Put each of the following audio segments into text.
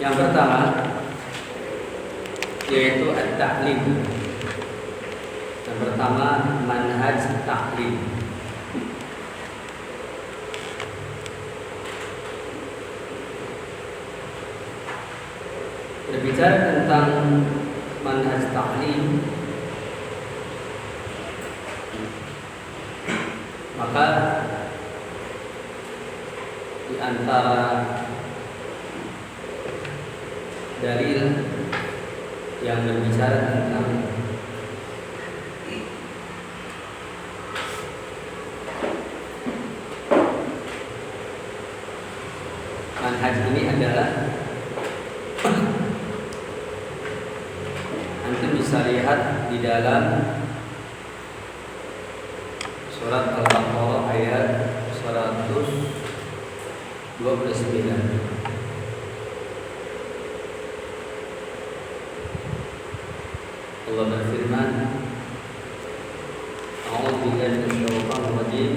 Yang pertama yaitu at-ta'lim. Yang pertama manhaj ta'lim. Berbicara tentang manhaj ta'lim, maka di antara dalil yang berbicara tentang manhaj ini adalah antum bisa lihat di dalam surat Al-Baqarah ayat 129. Allah berfirman, A'udzu billahi minasyaitonir rajim.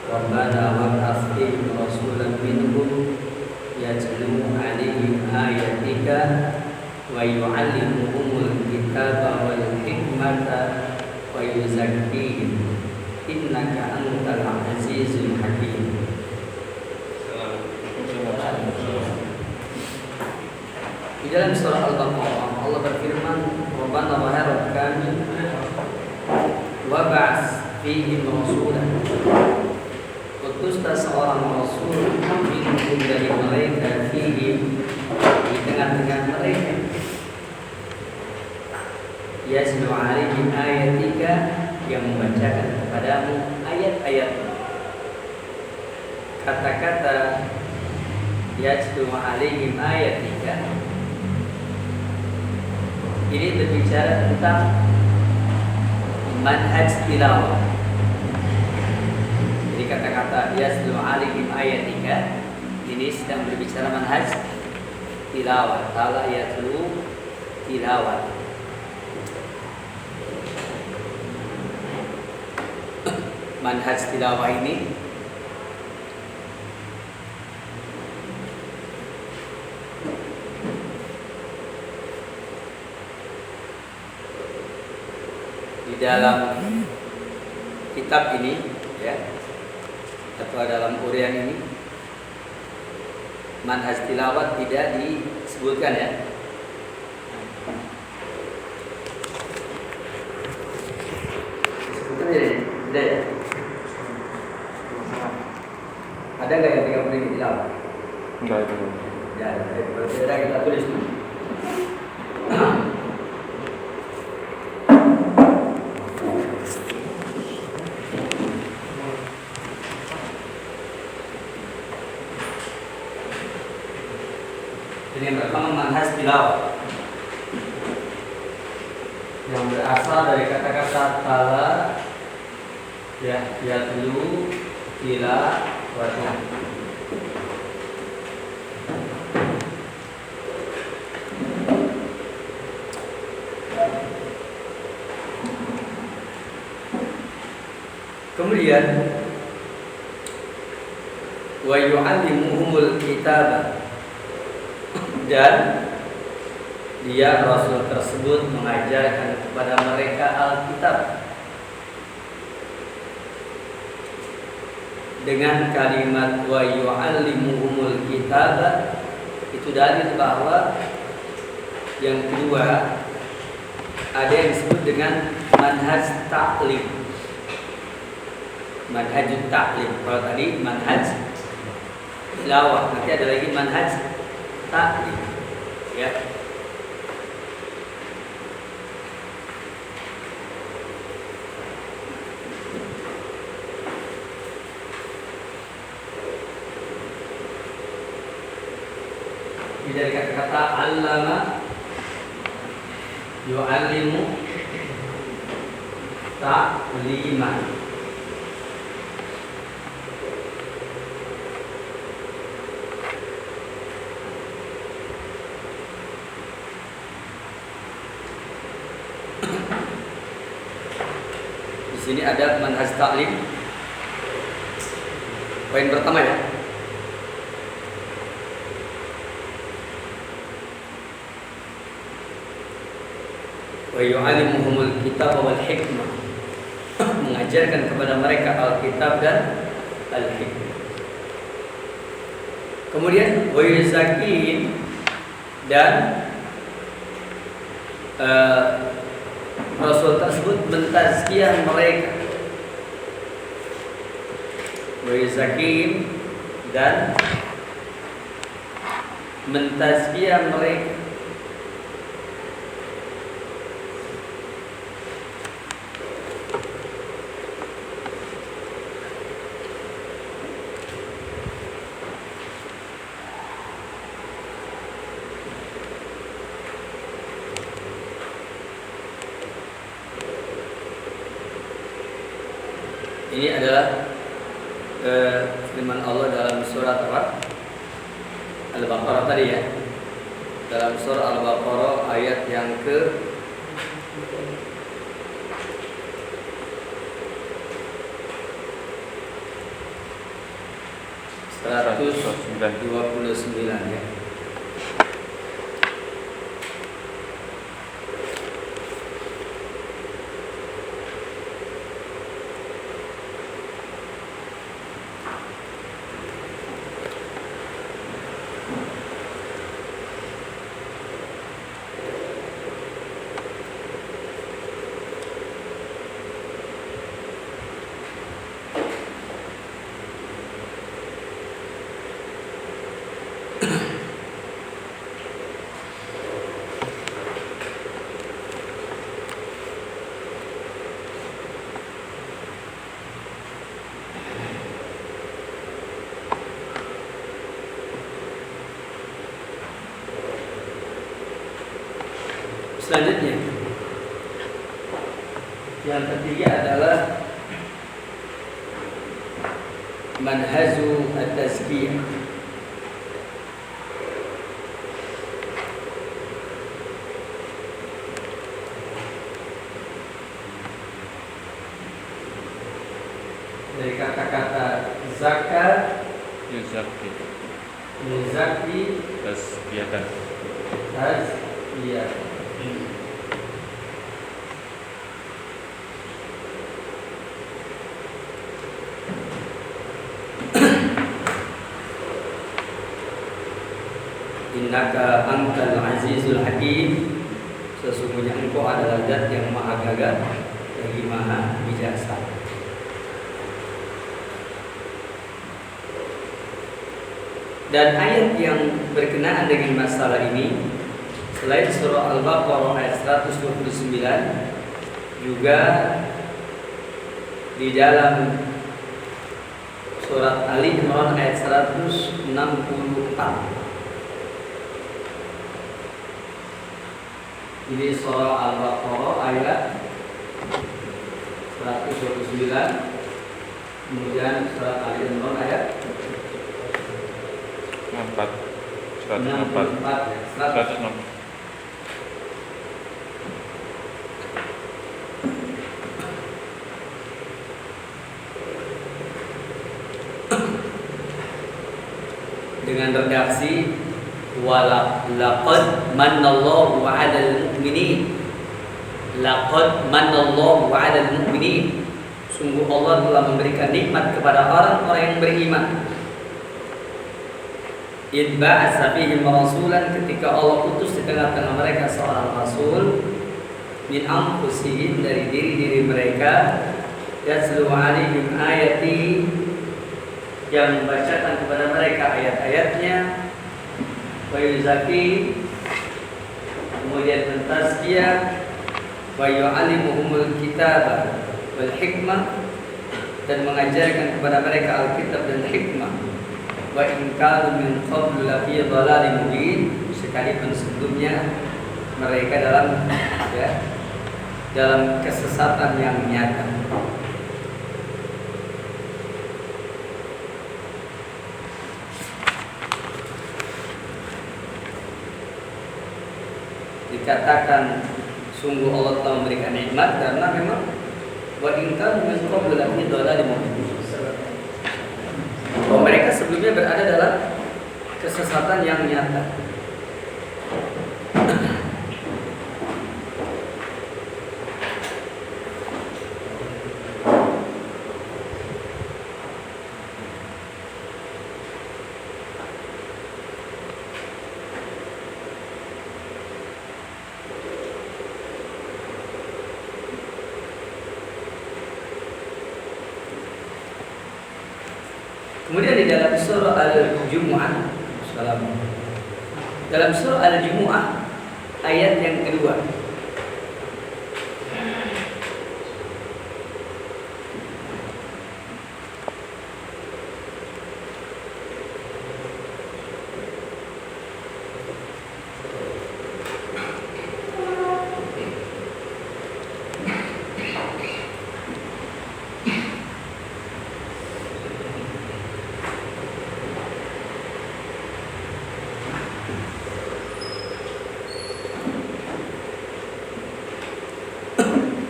Rabbana wab'ats fihim rasulan minhum yatlu 'alaihim ayatika wa yu'allimuhumul kitaba wal hikmata wa yuzakkihim innaka antal azizul hakim. Di dalam surah Al-Baqarah Allah berfirman, Rabbana wahai kami wab'ats fihim rasulan, utuslah seorang rasul minhum dari mereka, fihim di tengah-tengah mereka, yatlu 'alaihim ayatika yang membacakan kepadamu ayat-ayat. Kata-kata yatlu 'alaihim ayatika ini berbicara tentang manhaj tilawah. Jadi kata-kata yatlu 'alaihim ayatika ini sedang berbicara manhaj tilawah. Tala yatlu tilawah. Manhaj tilawah ini di dalam kitab ini ya, atau dalam uraian ini manhaj tilawah tidak disebutkan ya. Disebutkan ya, tidak ya? Ada nggak yang 30 ini tilawah? Enggak itu. Ya, berarti ada kita tulis dulu. Jadi yang pertama manhaj tilawah yang berasal dari kata-kata tala ya, yatlu tilawah. Kemudian wa yu'allimuhumul kitaba, dan dia Rasul tersebut mengajarkan kepada mereka Alkitab. Dengan kalimat wa yu'allimuhumul kitaba itu dalil bahwa yang kedua ada yang disebut dengan manhaj ta'lim. Manhaj ta'lim. Kalau tadi manhaj tilawah, nanti ada lagi manhaj ta'lim. Ya. Dari kata-kata allama yu'allimu ta'liman. Di sini ada manhaj ta'lim. Poin pertama ya. wa yu'allimuhumul kitab wal hikmah, mengajarkan kepada mereka Alkitab dan Al-Hikmah. Kemudian wa yuzakihim, dan Rasul tersebut mentazkiyah mereka. Wa yuzakihim, dan mentazkiyah mereka. Ini adalah firman Allah dalam surat apa? Al-Baqarah tadi ya. Dalam surah Al-Baqarah ayat yang ke 129 ya. Selanjutnya, yang ketiga adalah manhazu at-tazkiyah. Dari kata-kata zakat, yuzaki, tazkiyatan, tazkiyah. Innaka antal azizul hakim, sesungguhnya engkau adalah zat yang maha gagah lagi maha bijaksana. Dan ayat yang berkenaan dengan masalah ini selain surah Al-Baqarah ayat 129, juga di dalam surat Ali Imran ayat 164. Ini surah Al-Baqarah ayat 129, kemudian surat Ali Imran ayat 164. Dengan redaksi laqad manallahu 'alal mu'minin, laqad manallahu 'alal mu'minin, sungguh Allah telah memberikan nikmat kepada orang-orang yang beriman. Idh ba'atsa fihim rasulan, ketika Allah utus di tengah-tengah mereka seorang rasul, min anfusihim, dari diri-diri mereka, yatlu 'alaihim ayati, yang membacakan kepada mereka ayat-ayatnya, wa yuzaki, kemudian mentazkiyah, wa yu'allimuhumul kitab wal hikmah, dan mengajarkan kepada mereka Alkitab dan hikmah. Wa in kanu min qablu lafi dhalalin mubin, sekalipun sebelumnya mereka dalam kesesatan yang nyata. Dikatakan sungguh Allah telah memberikan nikmat karena memang wa in kanu min qablu lafi dhalalin mubin, bahwa mereka sebelumnya berada dalam kesesatan yang nyata. Kemudian di dalam surah Al-Jumu'ah, dalam surah Al-Jumu'ah ayat yang kedua,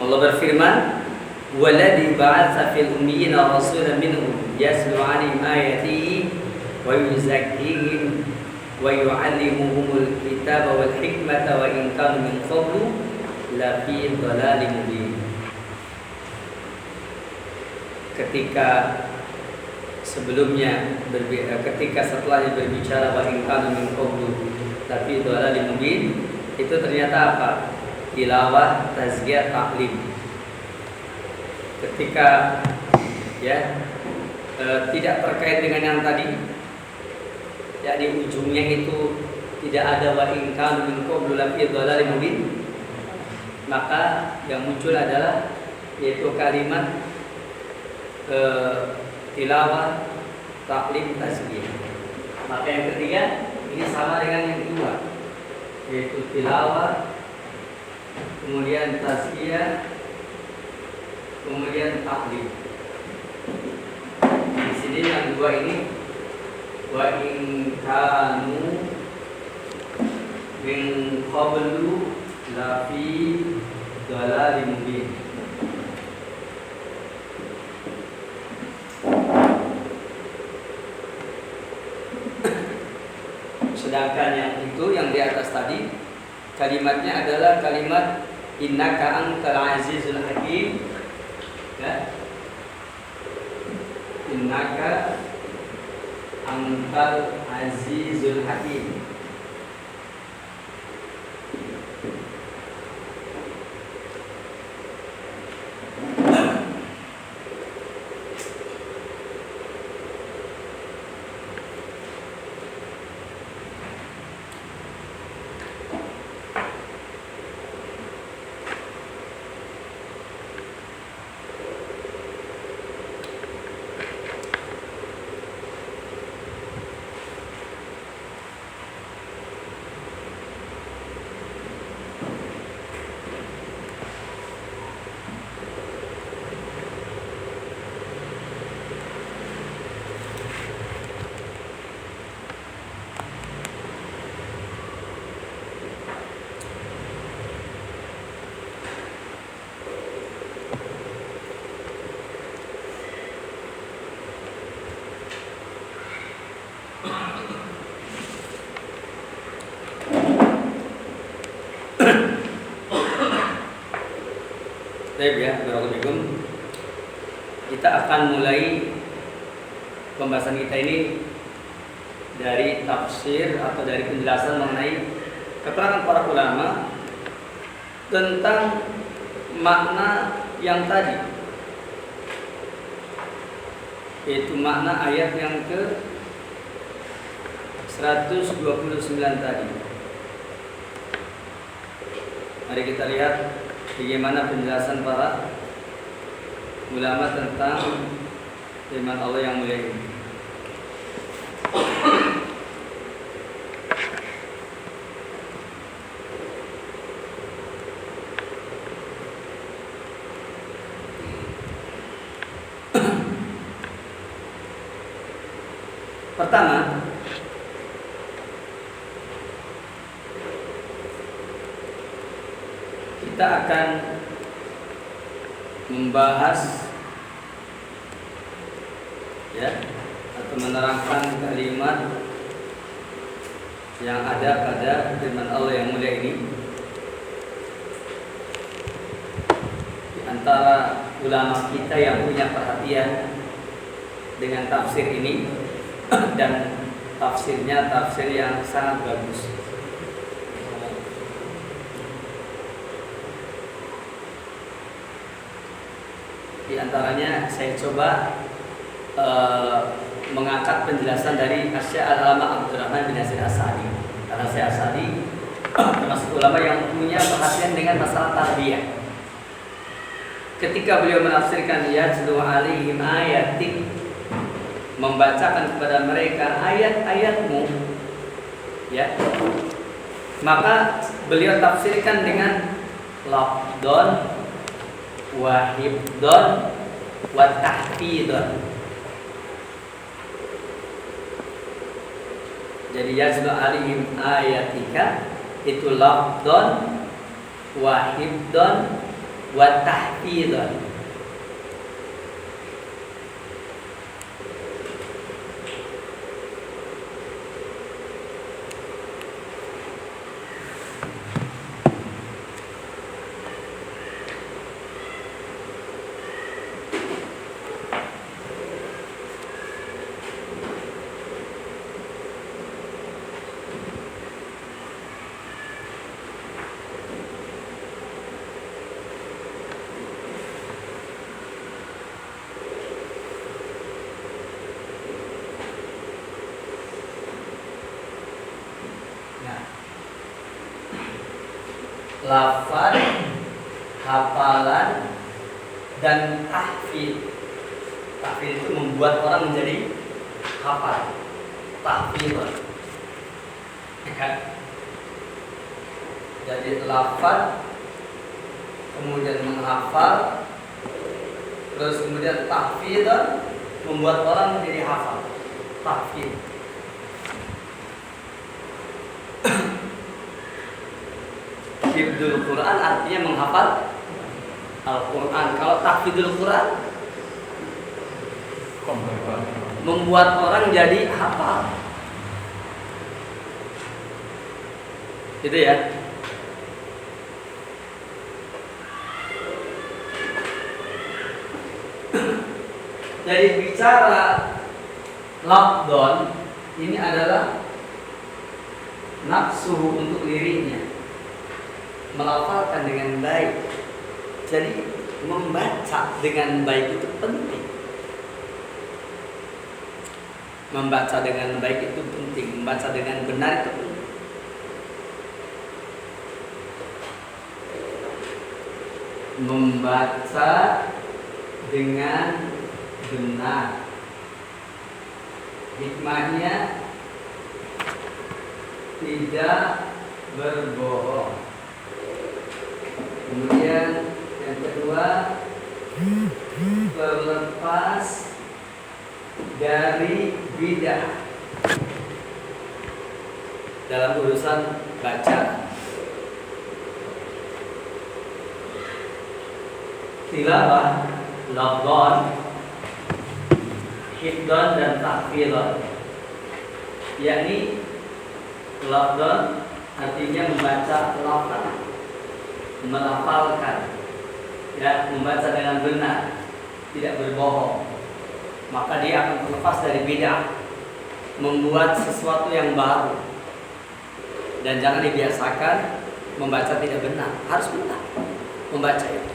Allah berfirman, "Walladzi ba'atsa fil ummiyina rasulan minhum yatlu 'alaihim ayatihi wa yuzakkihim wa yu'allimuhumul kitaba wal hikmata wa in kanu min qablu la fi dhalalin mubin." Ketika setelahnya berbicara wa in kanu min qablu la fi dhalalin mubin, itu ternyata apa? Tilawah, tazkiyah, taklim. Ketika tidak terkait dengan yang tadi, di ujungnya itu tidak ada wa in kanu min qablu la fi dhalalin mubin, maka yang muncul adalah yaitu kalimat tilawah, taklim, tazkiyah. Maka yang ketiga ini sama dengan yang kedua, yaitu tilawah, kemudian tazkiyah, kemudian taklim. Di sini yang dua ini wa in kanu min qablu la fi dhalalin mubin. Sedangkan yang itu yang di atas tadi kalimatnya adalah kalimat innaka antal azizul hakim, ya. Innaka antal azizul hakim. Baik ya, Barakallahu. Kita akan mulai pembahasan kita ini dari tafsir atau dari penjelasan mengenai keterangan para ulama tentang makna yang tadi, yaitu makna ayat yang ke 129 tadi. Mari kita lihat bagaimana penjelasan para ulama tentang firman Allah yang mulia ini. Pertama, kita akan membahas atau menerangkan kalimat yang ada pada firman Allah yang mulia ini. Di antara ulama kita yang punya perhatian dengan tafsir ini dan tafsirnya tafsir yang sangat bagus. Di antaranya saya coba mengangkat penjelasan dari Syekh Al-Allamah Abdurrahman bin Nasir As-Sa'di. Karena Syekh As-Sa'di termasuk ulama yang punya perhatian dengan masalah tarbiyah. Ketika beliau menafsirkan yatlu alaihim ayatik, membacakan kepada mereka ayat-ayatmu, ya, maka beliau tafsirkan dengan lafdon wa hibdon wa tahfidon. Jadi yatlu alaihim ayatika itu lafdon wa hibdon wa tahfidon. Lafaz, hafalan, dan tahfidz. Tahfidz itu membuat orang menjadi hafal. Tahfidz. Jadi lafaz, kemudian menghafal, terus kemudian tahfidz, membuat orang menjadi hafal. Tahfidz. Hifdzul Quran artinya menghafal Al-Quran. Kalau tahfidzul Quran membuat orang jadi hafal. Gitu ya. Jadi bicara lockdown ini adalah nafsu untuk dirinya, melafalkan dengan baik. Jadi membaca dengan baik itu penting. Membaca dengan baik itu penting. Membaca dengan benar itu penting. Membaca dengan benar. Hikmahnya tidak berbohong. Kemudian yang kedua, terlepas dari bidah dalam urusan baca. Tilawah, lafdhon, hifdhon dan tahfidhon. Yakni lafdhon artinya membaca lafaz, melafalkan, ya, membaca dengan benar, tidak berbohong. Maka dia akan terlepas dari bidah, membuat sesuatu yang baru. Dan jangan dibiasakan membaca tidak benar, harus benar membaca itu.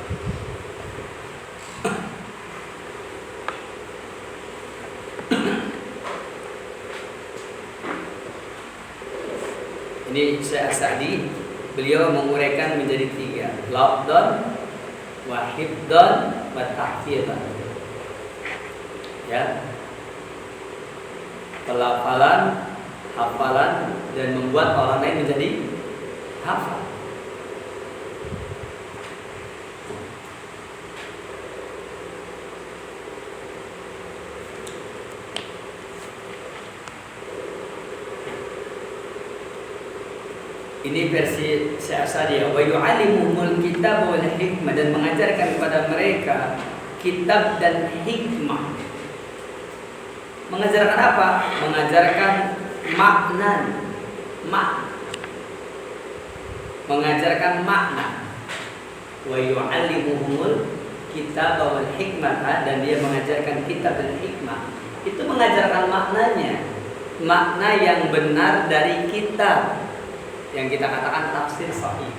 Ini Syekh As-Sa'di, beliau menguraikan menjadi 3, lafdhon, wa hifdhon, wa tahfidhon. Ya, pelafalan, hafalan, dan membuat orang lain menjadi hafal. Ini versi Syekh As-Sa'di. Wa yu'allimuhumul kitab wal hikmah, dan mengajarkan kepada mereka kitab dan hikmah. Mengajarkan apa? Mengajarkan makna. Mengajarkan makna. Wa yu'allimuhumul kitab wal hikmah, dan dia mengajarkan kitab dan hikmah. Itu mengajarkan maknanya. Makna yang benar dari kitab, yang kita katakan tafsir sahih.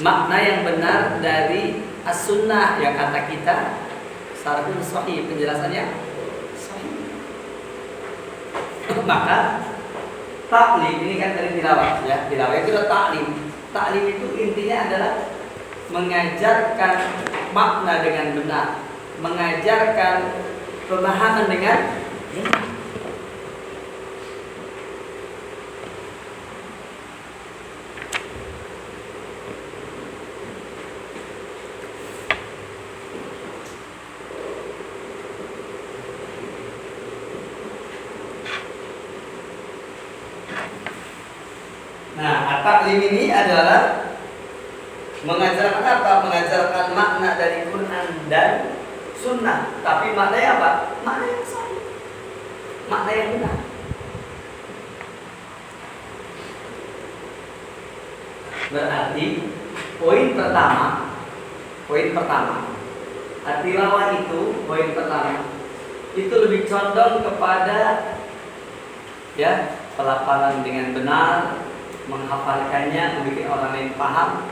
Makna yang benar dari as-sunnah, yang kata kita syarhun sahih, penjelasannya Maka taklim ini kan tadi tilawah ya, tilawah itu adalah taklim. Taklim itu intinya adalah mengajarkan makna dengan benar, mengajarkan pemahaman dengan benar. Nah, at-taklim ini adalah mengajarkan apa? Mengajarkan makna dari Quran dan Sunnah. Tapi maknanya apa? Makna yang sahih, makna yang benar. Berarti poin pertama, at-tilawah itu poin pertama itu lebih condong kepada ya pelafalan dengan benar, menghafalkannya, membuat orang lain paham.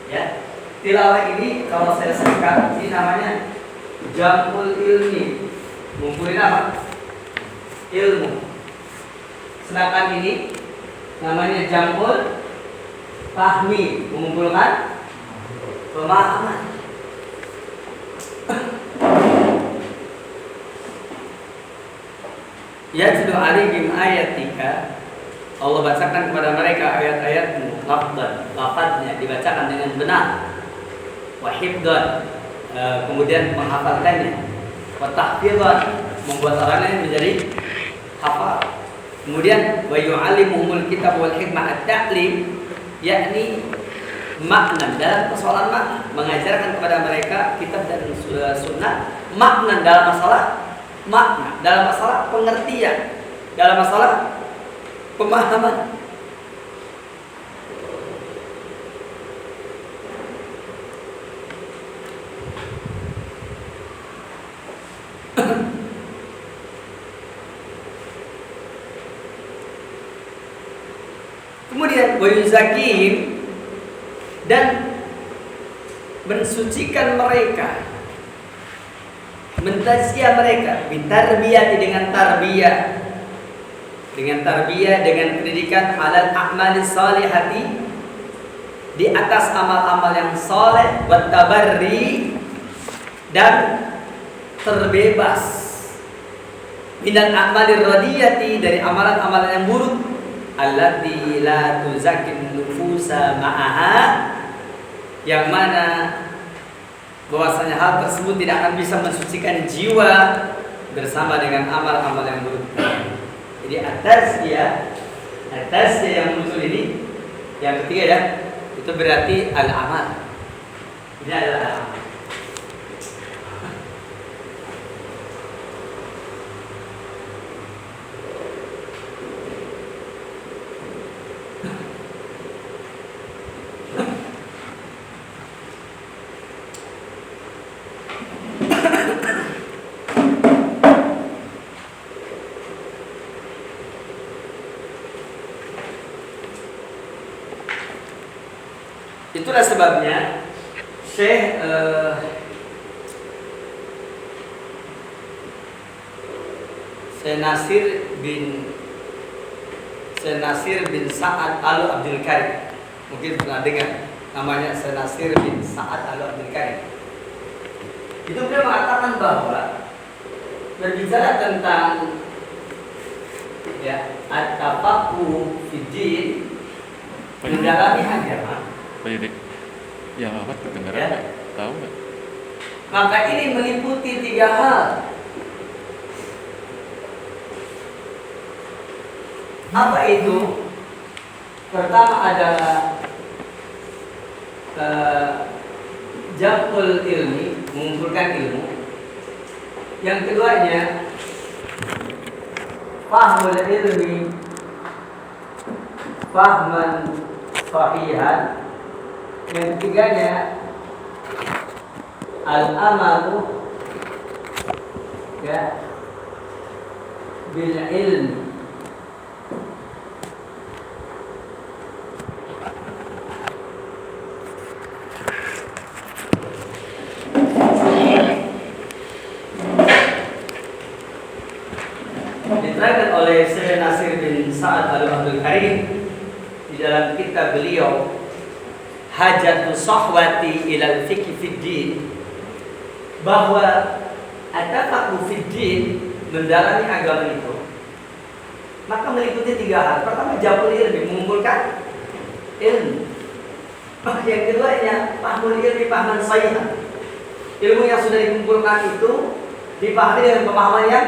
Ya, tilawah ini kalau saya sebutkan ini namanya jamul ilmi, ngumpulin apa? Ilmu. Sedangkan ini namanya jamul fahmi, mengumpulkan pemahaman. Yatlu alaihim ayatika, Allah bacakan kepada mereka ayat-ayatmu, lafadznya dibacakan dengan benar, wa hifdzan, kemudian menghafalkannya, wa tahfidzan, membuat orang lain menjadi hafal. Kemudian wa yu'allimuhumul kitab wal hikmah, at-ta'lim yakni makna dalam persoalan makna, mengajarkan kepada mereka kitab dan sunnah, makna dalam masalah makna, dalam masalah pengertian, dalam masalah pemahaman. Kemudian wayuzakihim, dan mensucikan mereka, mentazkiyah mereka, bitarbiyati, dengan tarbiyah, dengan pendidikan alal a'malis salihati, di atas amal-amal yang saleh, wat tabarri, dan terbebas minal a'malir radiyati, dari amalan-amalan yang buruk, allati la tuzakin nufusa ma'aha, yang mana bahwasanya hal tersebut tidak akan bisa mensucikan jiwa bersama dengan amal-amal yang buruk. Jadi atas yang muncul ini, yang ketiga ya, itu berarti al-amal. Ini adalah al-amal. Itulah sebabnya Syekh Nasir bin Sa'ad Al-Abdul Karim, mungkin pernah dengar namanya Syekh Nasir bin Sa'ad Al-Abdul Karim. Itu dia mengatakan bahwa berbicara tentang ya at-tafaqquh fid din, mendalami agama. Pak Yudi, yang apa kedengaran ya. Tahu nggak? Maka ini meliputi 3 hal. Apa itu? Pertama adalah jamul ilmi, mengumpulkan ilmu. Yang keduanya fahmul ilmi fahman sahihan. Yang ketiganya al-amalu ya bil ilmi. Diterangkan oleh Syekh Nasir bin Sa'ad Al-Abdul Karim di dalam kitab beliau Hajatu Sahwati ilal Fiqh fid Din, bahwa at-tafaqquh fid din, mendalami agama itu, maka meliputi 3 hal. Pertama, jamul ilmi, mengumpulkan ilmu. Yang keduanya, fahmul ilmi pahaman sahih. Ilmu yang sudah dikumpulkan itu dipahami dengan pemahaman yang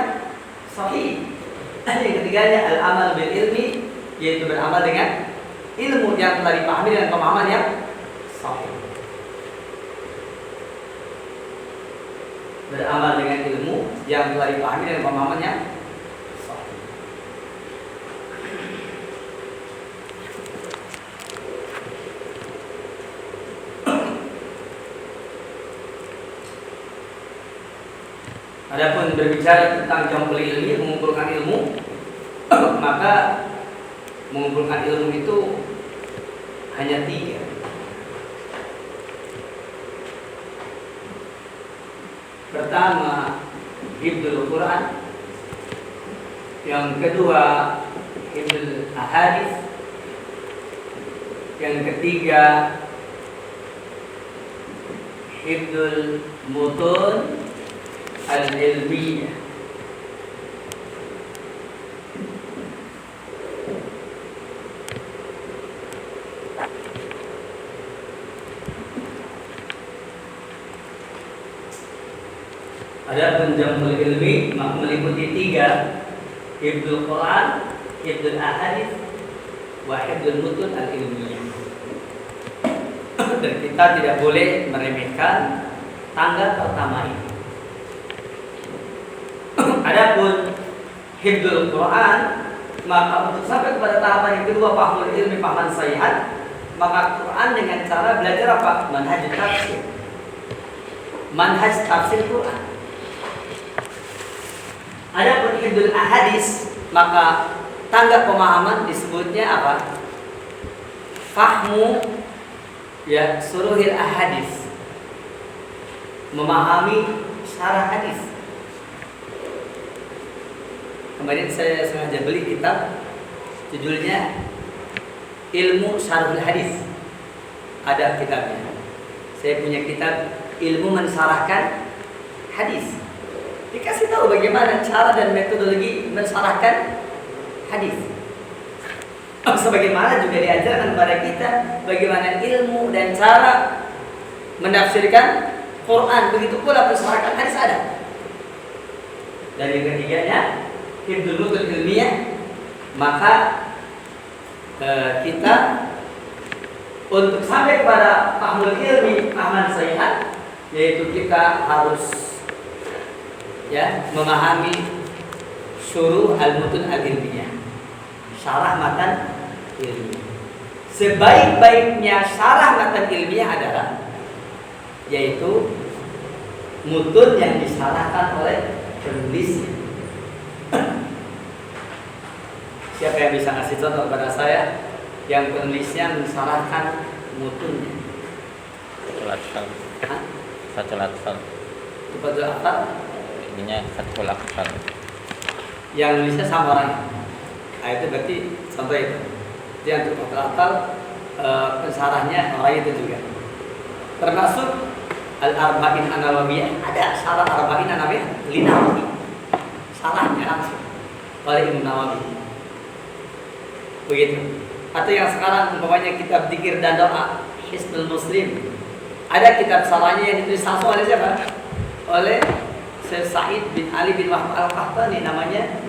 sahih. Yang ketiganya, al-amal bil ilmi, yaitu beramal dengan ilmu yang telah dipahami dengan pemahaman yang sahih. Beramal dengan ilmu yang telah dipahami dengan pemahaman yang sahih. Adapun berbicara tentang jamul ilmi, mengumpulkan ilmu, maka mengumpulkan ilmu itu hanya 3. Pertama, hifdzul Quran. Yang kedua, hifdzul ahadits. Yang ketiga, hifdzul mutun al-ilmiyah. Adapun jamul ilmi meliputi 3: hifdzul Quran, hifdzul ahadits, wa hifdzul mutun al-ilmiyah. Dan kita tidak boleh meremehkan tangga pertama ini. Adapun hifdzul Quran, maka untuk sampai kepada tahapan yang kedua, fahmul ilmi pahaman sahihan, maka Quran dengan cara belajar apa? Manhaj tafsir. Manhaj tafsir Quran. Adapun hifdzul ahadits, maka tangga pemahaman disebutnya apa? Fahmu ya suruhil ahadits, memahami syarah hadis. Kemarin saya sengaja beli kitab, judulnya Ilmu Syarhul Hadis. Ada kitabnya. Saya punya kitab Ilmu Mensarahkan Hadis. Dikasih tahu bagaimana cara dan metodologi mensarahkan hadis. Sebagaimana juga diajarkan kepada kita bagaimana ilmu dan cara menafsirkan Quran. Begitu pula mensarahkan hadis ada. Dan yang ketiganya, hifdzul mutun ilmiyah, maka kita untuk sampai kepada fahmul ilmi pahaman sahihan, yaitu kita harus memahami syuruh al-mutun al-ilmiyah, syarah matan ilmiah. Sebaik-baiknya syarah matan ilmiah adalah yaitu mutun yang disyarahkan oleh penulisnya. Siapa yang bisa kasih contoh kepada saya yang penulisnya mensyarahkan mutunnya? Fathul Akbar. Fathul Akbar. Ininya Fathul Akbar. Yang nulisnya sama orangnya. Nah, itu berarti contoh itu. Dia untuk Fathul Akbar, pensarahnya orang itu juga. Termasuk Al-Arba'in An-Nawawiyah, ada syarah Arba'in An-Nawawiyah Linawawi. Salahnya langsung oleh Imam Nawawi. Begitu. Atau yang sekarang umpamanya kitab dzikir dan doa Hisnul Muslim, ada kitab salahnya yang ditulis langsung oleh siapa? Oleh Syekh Sa'id bin Ali bin Wahab Al-Qahtani, namanya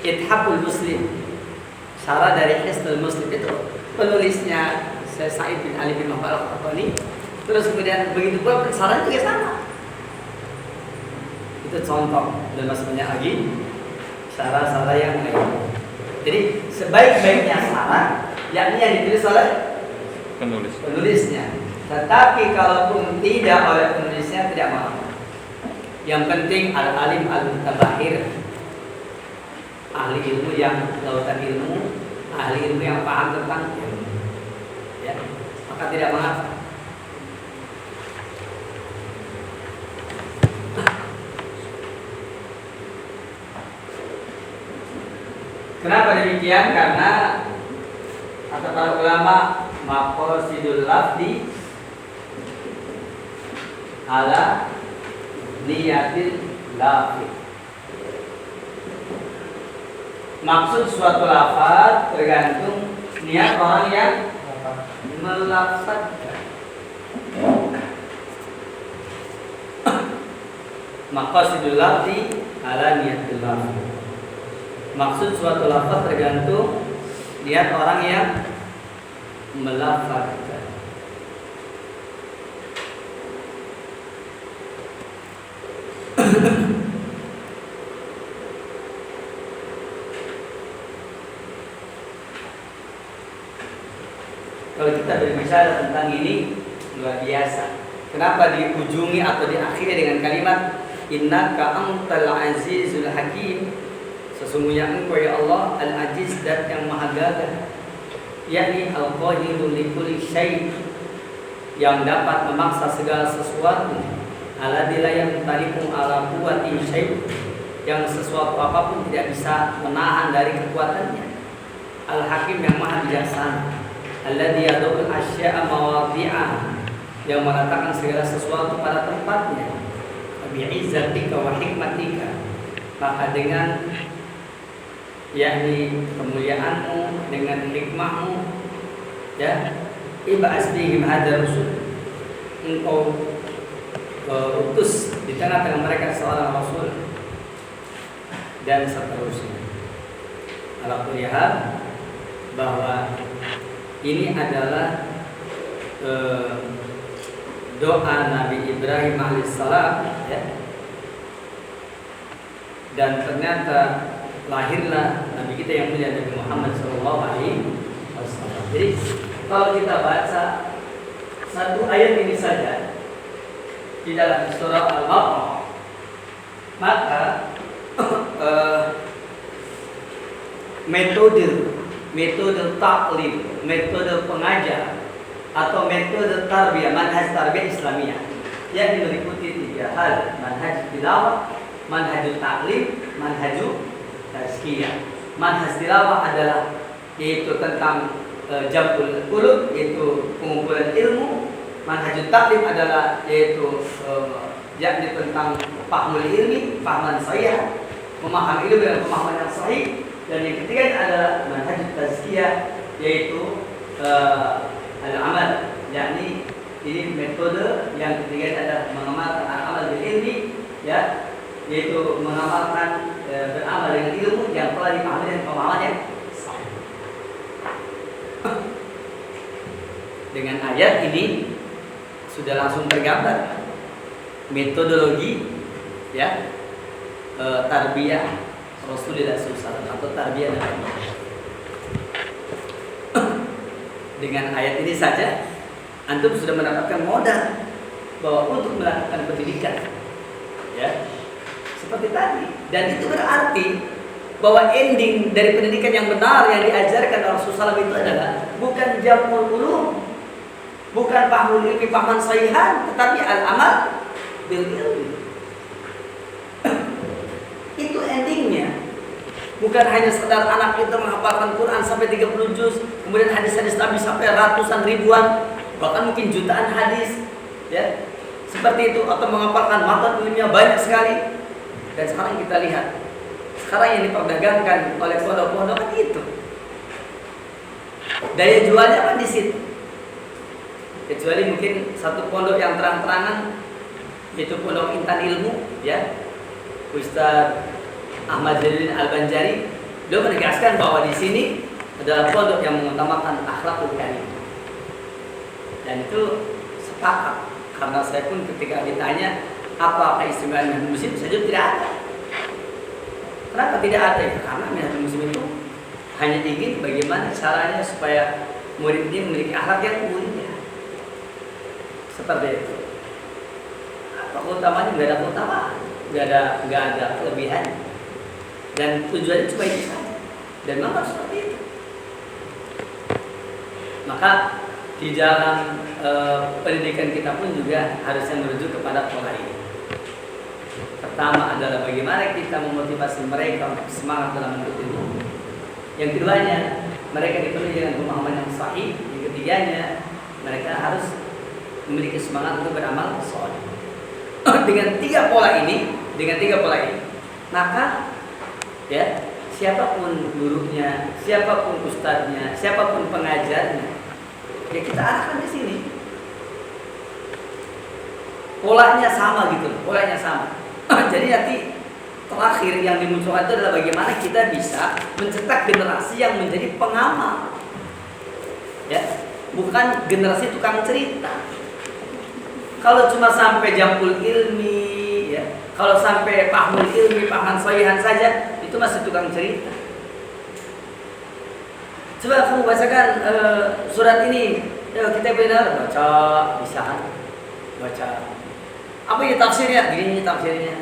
Ithaful Muslim, syarah dari Hisnul Muslim. Itu penulisnya Syekh Sa'id bin Ali bin Wahab Al-Qahtani. Terus kemudian begitu pula syarahnya juga sama. Itu contoh, dan masih banyak lagi syarah-syarah yang lain. Jadi sebaik-baiknya syarah yakni yang ditulis oleh penulisnya. Tetapi kalaupun tidak oleh penulisnya, tidak masalah. Yang penting al-alim al-mutabahir, ahli ilmu yang lautan ilmu, ahli ilmu yang paham tentang ilmu, ya, maka tidak mengapa. Kenapa demikian? Karena kata para ulama maqasidul lafzi ala niyatil lafzi. Maksud suatu lafaz tergantung niat orang yang melafazkan. Maqasidul lafzi ala niyatil lafzi. Maksud suatu lafaz tergantung niat orang yang melafazkan. Kalau kita berbicara tentang ini luar biasa. Kenapa diujungi atau diakhiri dengan kalimat innaka antal azizul hakim? Sesungguhnya engkau ya Allah al-aziz, dat yang maha gagah, yakni al-qahiru li kulli syai', yang dapat memaksa segala sesuatu, alladzi la yamtaliku ala quwwati syai', yang sesuatu apapun tidak bisa menahan dari kekuatannya, al-hakim yang maha bijaksana, alladzi yadul asya'a mawadhi'ah, yang meletakkan segala sesuatu pada tempatnya, bi'izzatika wa hikmatika, maka dengan yakni kemuliaanmu, dengan hikmahmu, ya, ib'as bihim hadar rusul, engkau utus di tengah-tengah mereka seorang rasul, dan seterusnya. Ala kulli hal, bahwa ini adalah doa Nabi Ibrahim alaihissalam, ya. Dan ternyata lahirlah Nabi kita yang mulia Nabi Muhammad SAW. Jadi kalau kita baca satu ayat ini saja di dalam surah Al-Baqarah, maka metode taklim, metode pengajar atau metode tarbiyah, manhaj tarbiyah Islamiyah yang meliputi 3 hal: manhaj tilawah, manhaj taklim, manhaj tazkiyah. Manhaj tilawah adalah yaitu tentang jamul qulub, yaitu pengumpulan ilmu. Manhaj taklim adalah yaitu yakni tentang fahmul ilmi, fahaman sahih, memahami ilmu dengan pemahaman yang sahih. Dan yang ketiga adalah manhaj tazkiyah, yaitu al-amal, yakni ini metode yang ketiga adalah mengamalkan al-amal bil ilmi, ya, yaitu mengamalkan beramal dengan ilmu yang telah dipahami dan pemahaman yang sahih. Dengan ayat ini sudah langsung tergambar metodologi, ya, tarbiyah Rasulullah SAW atau tarbiyah Nabi. Dengan ayat ini saja antum sudah mendapatkan modal bahwa untuk melakukan pendidikan, ya, seperti tadi. Dan itu berarti bahwa ending dari pendidikan yang benar yang diajarkan Rasulullah SAW itu adalah bukan jamul ulum, bukan fahmul ilmi, pahaman sahihan, tetapi al-amal bil ilmi. Itu endingnya. Bukan hanya sekedar anak kita menghafalkan Quran sampai 30 juz, kemudian hadis-hadis Nabi sampai ratusan ribuan, bahkan mungkin jutaan hadis, ya, seperti itu, atau menghafalkan matan ilmiah banyak sekali. Dan sekarang kita lihat, sekarang yang diperdagangkan oleh pondok-pondok kan itu. Daya jualnya kan di situ. Kecuali mungkin satu pondok yang terang-terangan, yaitu Pondok Intan Ilmu, ya, Ustaz Ahmad Jalil Al-Banjari, dia menegaskan bahwa di sini adalah pondok yang mengutamakan akhlakul karim. Dan itu sepakat, karena saya pun ketika ditanya apa keistimewaan Minhajul Muslim, saya jawab tidak ada. Kenapa tidak ada? Ya, karena Minhajul Muslim itu hanya ingin bagaimana caranya supaya murid ini memiliki akhlak yang mulia. Seperti itu. Apa utamanya? Nggak ada keutamaan, nggak ada kelebihan. Dan tujuannya cuma itu saja. Dan memang seperti itu. Maka di dalam pendidikan kita pun juga harusnya merujuk kepada pola ini. Pertama adalah bagaimana kita memotivasi mereka untuk semangat dalam menuntut ilmu. Yang keduanya, mereka dipenuhi dengan pemahaman yang sahih. Yang ketiganya, mereka harus memiliki semangat untuk beramal soleh. Dengan tiga pola ini, maka ya siapapun gurunya, siapapun ustadznya, siapapun pengajarnya, ya kita arahkan di sini. Polanya sama gitu, polanya sama. Jadi nanti terakhir yang dimunculkan itu adalah bagaimana kita bisa mencetak generasi yang menjadi pengamal, ya, bukan generasi tukang cerita. Kalau cuma sampai jampul ilmi, ya, kalau sampai pahmul ilmi, pahaman soihan saja, itu masih tukang cerita. Coba kamu bacakan surat ini, ya, kita benar baca, bisa baca. Apa ini tafsirnya? Gini tafsirnya.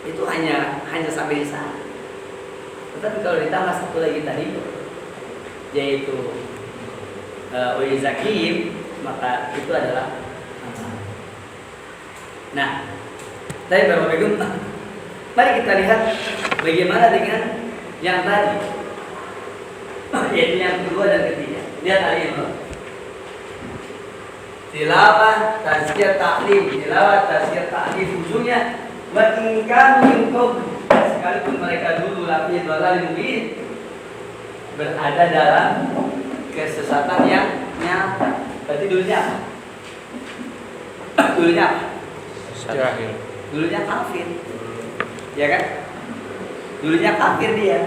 Itu hanya sampai di sana. Tetapi kalau ditambah satu lagi tadi, yaitu zakim, maka itu adalah amal. Nah, tadi berapa bagian? Mari kita lihat bagaimana dengan yang tadi, yaitu yang kedua dan ketiga. Lihat tadi ini. Tilawah, tazkiyah, ta'lim. Tilawah, tazkiyah, ta'lim. Ujungnya wa in kanu min qabl, sekalipun mereka dulu lafi dhalal mubin, berada dalam kesesatan yang nyata. Berarti dulunya apa? Dulunya apa? Jahil. Dulunya kafir. Ya kan? Dulunya kafir dia.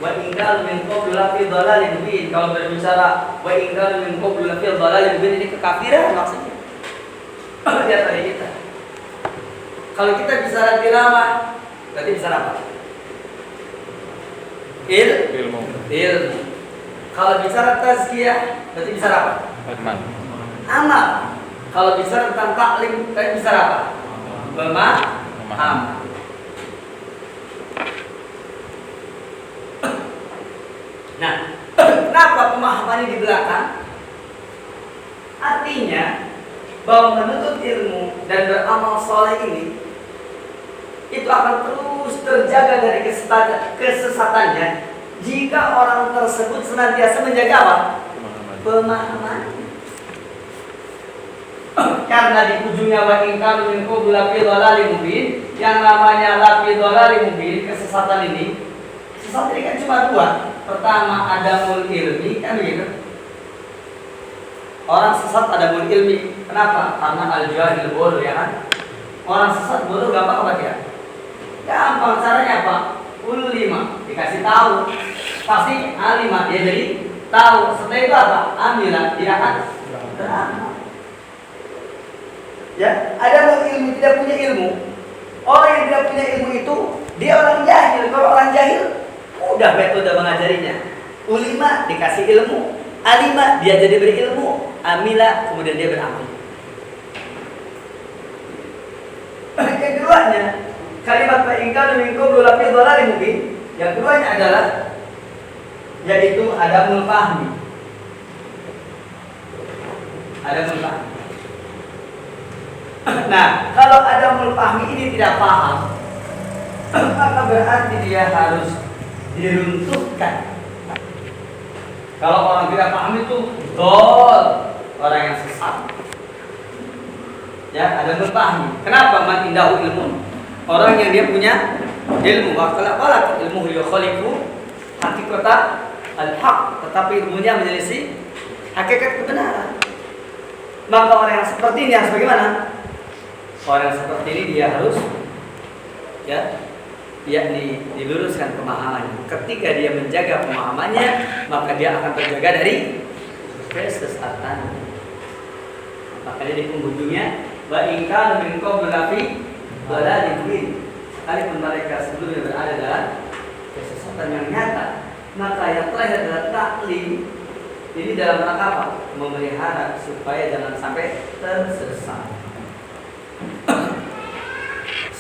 Wa in kanu min qabl lafi dhalal mubin. Kalau berbicara wa in kanu min qabl lafi dhalal mubin, ini kekafiran maksudnya. Lihat tadi kita. Kalau kita bicara tilawah, berarti bicara apa? Ilmu. Kalau bicara tazkiyah, berarti bicara apa? Amal. Kalau bicara tentang taklim, berarti bicara apa? Pemahaman. Nah, kenapa pemahaman ini di belakang? Artinya bahwa menuntut ilmu dan beramal soleh ini itu akan terus terjaga dari kesesatannya jika orang tersebut senantiasa menjaga apa? Pemahaman. Karena di ujungnya wa in kanu min qabl lafi dhalalin mubin, yang namanya lafi dhalalin mubin, kesesatan ini, sesat ini kan cuma dua. Pertama adamul ilmi, kan begitu. Orang sesat adamul ilmi. Kenapa? Karena al-jahil bodoh, ya kan? Orang sesat bodoh gampang apa dia? Gampang, caranya apa? Ulima, dikasih tahu. Pasti alima, dia jadi tahu. Setelah itu apa? Amila, dia akan beramal. Ya, ada ilmu tidak punya ilmu. Orang yang tidak punya ilmu itu dia orang jahil. Kalau orang jahil, udah metode mengajarinya. Ulima dikasih ilmu, alima dia jadi berilmu, amila kemudian dia beramal. Yang keduanya, kalimat fa'ingkanu min qablu lafi dhalalin mubin. Yang keduanya adalah yaitu adamul fahmi. Adamul fahmi. Nah, kalau adamul fahmi ini tidak paham, maka berarti dia harus diruntuhkan. Kalau orang tidak paham itu dol, orang yang sesat. Ya, adamul fahmi. Kenapa man indahu ilmun? Orang yang dia punya ilmu, waqala ilmu yukhalifu haqiqata al-haq, tetapi ilmunya menyelisih hakikat kebenaran. Maka orang yang seperti ini harus bagaimana? Orang yang seperti ini dia harus yakni diluruskan pemahamannya. Ketika dia menjaga pemahamannya, maka dia akan terjaga dari kesesatan. Makanya di penghujungnya wa in kana min qabl lafi dhalalin mubin. Sekalipun mereka sebelumnya berada dalam kesesatan yang nyata, maka yang terakhir adalah taklim. Ini dalam rangka apa? Memelihara supaya jangan sampai tersesat.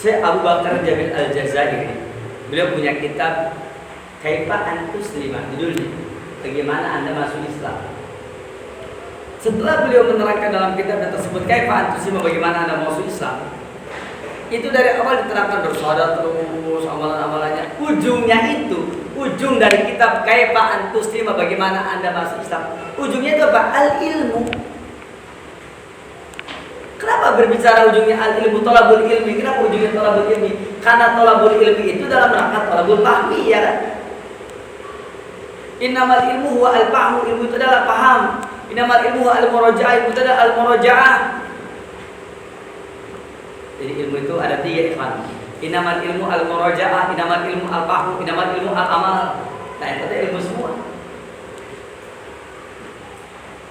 Syekh Abu Bakar Jamil Al-Jazairi, beliau punya kitab Kaifa Antuslima, judulnya Bagaimana Anda Masuk Islam. Setelah beliau menerangkan dalam kitab tersebut Kaifa Antuslima, bagaimana Anda masuk Islam, itu dari awal diterangkan bersahadat terus amalan-amalannya. ujung dari kitab Kaifa an tuslima, bagaimana Anda masuk Islam. Ujungnya itu apa? Al-ilmu. Kenapa berbicara ujungnya al-ilmu, thalabul ilmi? Kenapa ujungnya thalabul ilmi? Karena thalabul ilmi itu dalam rangka thalabul fahmi, ya kan? Innamal ilmu huwa al-fahmu, ilmu itu adalah paham. Innamal ilmu huwa al-muraja'ah, ilmu itu adalah al-muraja'ah. Jadi ilmu itu ada 3, ikhwan. Innamal ilmu al-muraja'ah, innamal ilmu al-fahmu, innamal ilmu al-amal. Nah, itu adalah ilmu semua.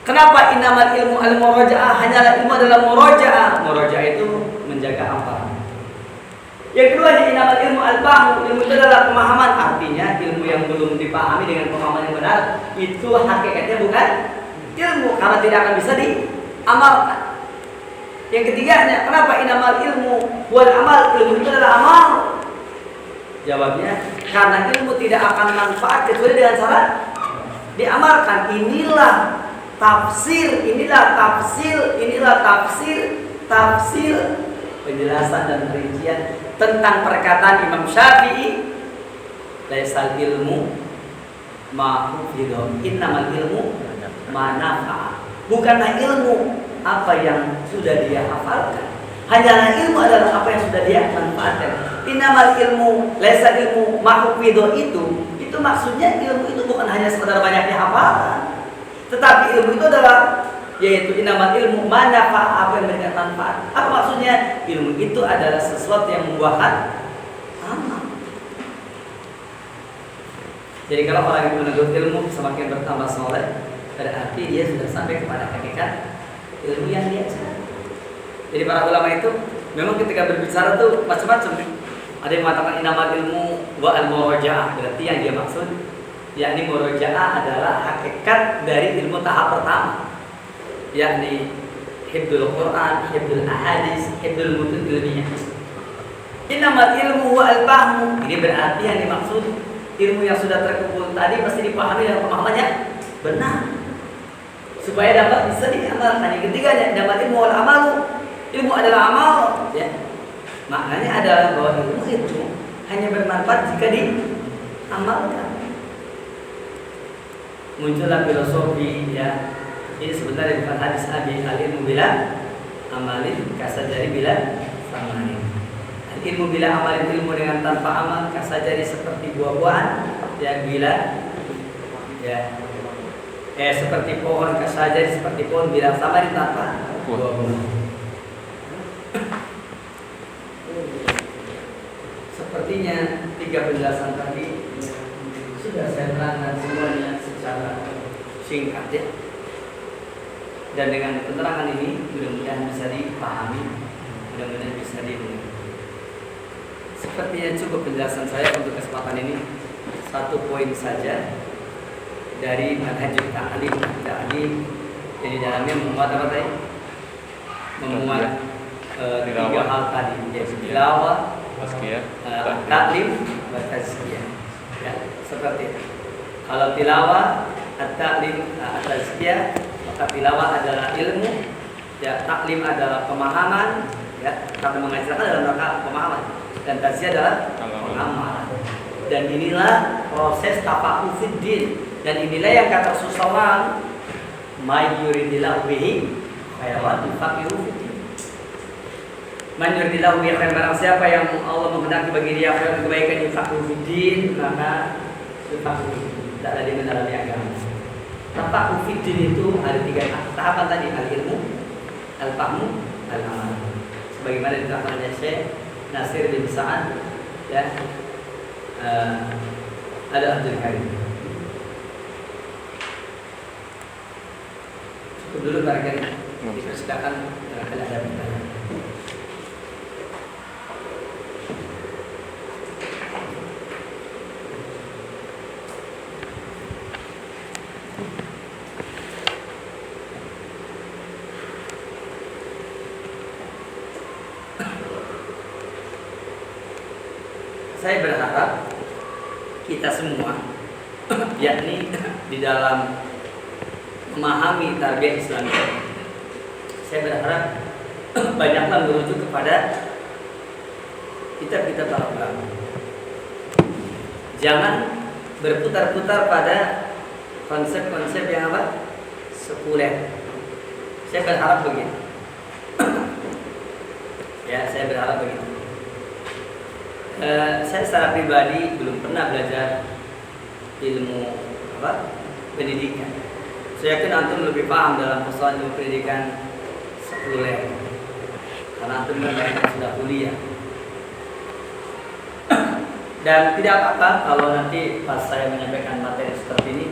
Kenapa innamal ilmu al-muraja'ah? Hanyalah ilmu adalah muraja'ah. Muraja'ah itu menjaga hafalan. Yang kedua, innamal ilmu al-fahmu, ilmu itu adalah pemahaman. Artinya ilmu yang belum dipahami dengan pemahaman yang benar, itu hakikatnya bukan ilmu, karena tidak akan bisa diamalkan. Yang ketiganya, kenapa innamal ilmu wal amal? Ilmu itu adalah amal. Jawabnya, karena ilmu tidak akan manfaat kecuali dengan cara diamalkan. Inilah tafsir, tafsir penjelasan dan perincian tentang perkataan Imam Syafi'i, laisal ilmu ma hufidha, innamal ilmu ma nafa'a. Bukanlah ilmu apa yang sudah dia hafalkan, hanyalah ilmu adalah apa yang sudah dia manfaatkan. Innamal ilmu laisal ilmu ma hufidha, itu maksudnya ilmu itu bukan hanya sekedar banyaknya hafalan, tetapi ilmu itu adalah, yaitu innamal ilmu manafa, apa yang memberikan manfaat. Apa maksudnya? Ilmu itu adalah sesuatu yang membuahkan amal. Jadi kalau orang yang menuntut ilmu semakin bertambah soleh, berarti dia sudah sampai kepada hakikat ilmu yang dia cari. Jadi para ulama itu memang ketika berbicara tuh macam-macam. Ada yang mengatakan innamal ilmu wa al-muraja'ah, berarti yang dia maksud yakni muraja'ah adalah hakikat dari ilmu tahap pertama, yakni hifdzul Quran, hifdzul ahadits, hifdzul mutun ilmiah. Innamal ilmu wa al-fahmu, ini berarti yang dimaksud ilmu yang sudah terkumpul tadi mesti dipahami dan pemahamannya benar supaya dapat bisa diamalkan. Yang ketiganya, innamal ilmu wal amalu, ilmu adalah amal, ya. Maknanya adalah bahwa ilmu itu hanya bermanfaat jika diamalkan. Muncullah filosofi, ya. Ini sebenarnya bukan hadis Abi, al-ilmu bila amalin kasajari bila samanin. Ilmu bila amalin, ilmu dengan tanpa amal kasajari seperti buah-buahan yang bila, ya, seperti pohon kasajari, seperti pohon bila samanin tanpa buah-buahan. Sepertinya 3 penjelasan tadi sudah saya terangkan semuanya secara singkat, ya. Dan dengan keterangan ini mudah-mudahan bisa dipahami, mudah-mudahan bisa dimengerti. Sepertinya cukup penjelasan saya untuk kesempatan ini. 1 poin saja dari manhajul ta'lim. Jadi dalamnya memuat apa tadi? Memuat 3 hal tadi, yaitu tilawah, ta'lim, dan tazkiyah. Ya, seperti itu. Kalau tilawah, at-ta'lim, at-tazkiyah, maka tilawah adalah ilmu, ya, taklim adalah pemahaman, ya, karena mengajarkan dalam rangka pemahaman, dan tazkiyah adalah pengamalan. Dan inilah proses tafaqquh fid din, dan inilah yang kata Rasulullah, may yuridillahu bihi khairan yufaqihu fid din. Man yuridillahu bihi khairan, barang siapa yang Allah menghendaki bagi dia kebaikan, yufaqihu fid din, maka yufaqihu fid din, tidak ada mendalami agama. Tafaqquh fid din itu ada 3 tahapan tadi, al-ilmu, al-fahmu, al-amal. Sebagaimana diterangkan oleh Syekh Nasir bin Sa'ad, ya, ada Abdul Karim. Cukup dulu barangkali. Dipersilakan barangkali ada pertanyaan. Saya berharap kita semua, yakni di dalam memahami tarbiyah Islamiyah, saya berharap banyaklah merujuk kepada kitab-kitab para ulama. Jangan berputar-putar pada konsep-konsep yang apa? Sekuler. Saya berharap begitu. Ya, saya berharap begitu. Saya secara pribadi belum pernah belajar ilmu apa? Pendidikan. Saya yakin antum lebih paham dalam persoalan ilmu pendidikan sekuler. Karena antum banyak sudah kuliah. Dan tidak apa-apa kalau nanti pas saya menyampaikan materi seperti ini,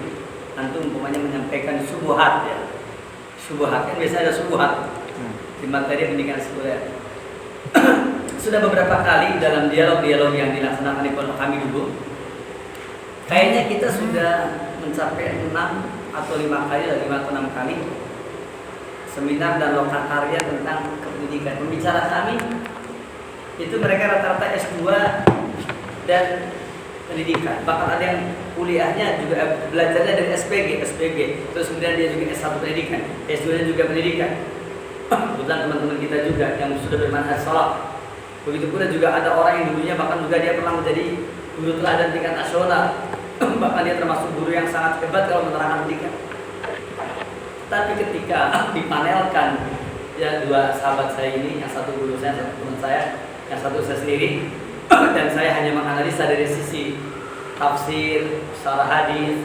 antum umpamanya menyampaikan subuhat ya. Subuhat kan biasanya ada subuhat di materi pendidikan sekuler. Sudah beberapa kali dalam dialog-dialog yang dilaksanakan di pondok kami dulu, kayaknya kita sudah mencapai 6 atau 5 kali, 5 atau 6 kali seminar dan lokakarya tentang pendidikan. Pembicara kami itu mereka rata-rata S2 dan pendidikan. Bahkan ada yang kuliahnya juga belajarnya dari SPG, terus kemudian dia juga S1 pendidikan, S2 juga pendidikan. Kebetulan teman-teman kita juga yang sudah bermanhaj salaf. Begitu pula juga ada orang yang dulunya bahkan juga dia pernah menjadi guru teladan tingkat nasional. Bahkan dia termasuk guru yang sangat hebat kalau menerangkan pendidikan. Tapi ketika dipanelkan ya dua sahabat saya ini, yang satu guru saya, satu teman saya, yang satu saya sendiri, dan saya hanya menganalisa dari sisi tafsir, syarah hadis,